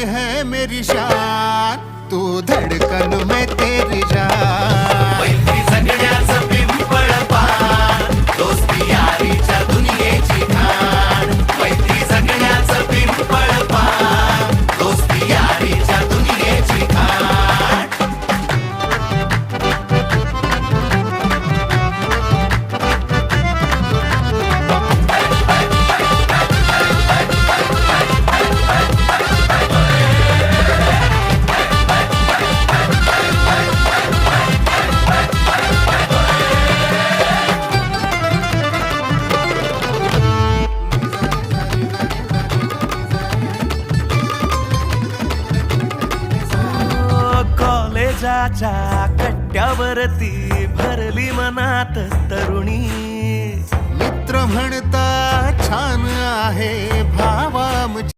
है मेरी शान, तू धड़कन में तेरी जान। मैत्री जगण्याचं पिंपळ पान, दोस्ती यारीच्या दुनियेची खाण। मैत्री जगण्याचं पिंपळ पान, दोस्ती यारीच्या दुनियेची खाण। कॉलेजाच्या कट्ट्यावरती भरली मनात तरुणी। मित्र म्हणता छान आहे भावा